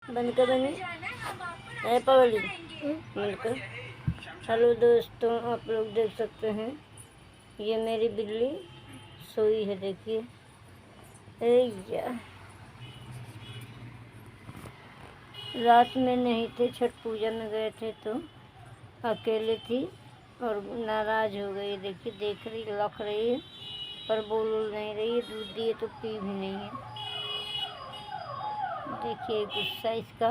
बंद कर बनी है पवली मिलकर। हेलो दोस्तों, आप लोग देख सकते हैं ये मेरी बिल्ली सोई है, देखिए। रात में नहीं थे, छठ पूजा में गए थे तो अकेले थी और नाराज़ हो गई। देखिए, देख रही, लख रही है पर बोल नहीं रही है। दूध दिए तो पी भी नहीं है। देखिए गुस्सा इसका,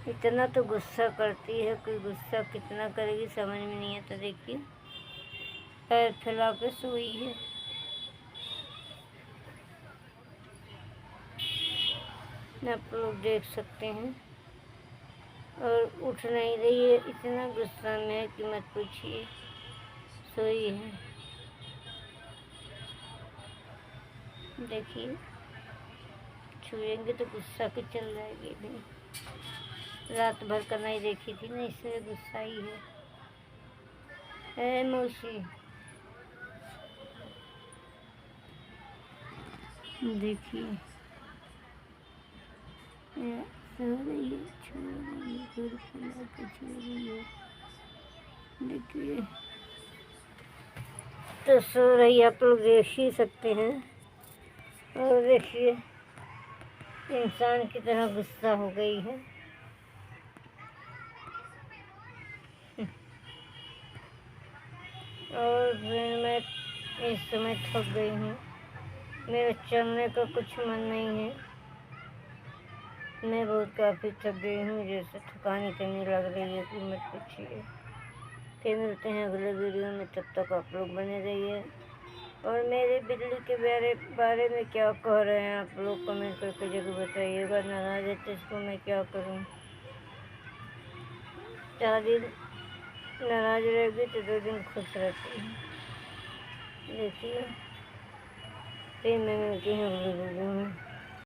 इतना तो गुस्सा करती है। कोई गुस्सा कितना करेगी समझ में नहीं आता। देखिए पैर फैला के सोई है। आप लोग देख सकते हैं, और उठ नहीं रही है। इतना गुस्सा में है कि मत पूछिए, सोई है। देखिए छुएंगे तो गुस्सा के चल जाएगी भी। रात भर का नहीं देखी थी ना, इसलिए गुस्सा ही है। मौसी देखिए सो रही है, छो रही है, फिर फैला के छो रही है। देखिए तो सो रही, आप लोग देख ही सकते हैं। और देखिए इंसान की तरह गुस्सा हो गई है। और फिर मैं इस समय थक गई हूँ, मेरा चलने का कुछ मन नहीं है। मैं बहुत काफ़ी थक गई हूँ, जैसे थकान इतनी लग रही है कि मत पूछिए। फिर मिलते हैं अगले वीडियो में, तब तक आप लोग बने रहिए। और मेरे बिल्ली के बारे में क्या कह रहे हैं आप लोग कमेंट करके ज़रूर बताइएगा। नाराज़ है तो इसको मैं क्या करूँ। 4 दिन नाराज़ रहेगी तो 2 दिन खुश रहती है। देखिए फिर मैं मिलती हूँ अगले वीडियो में।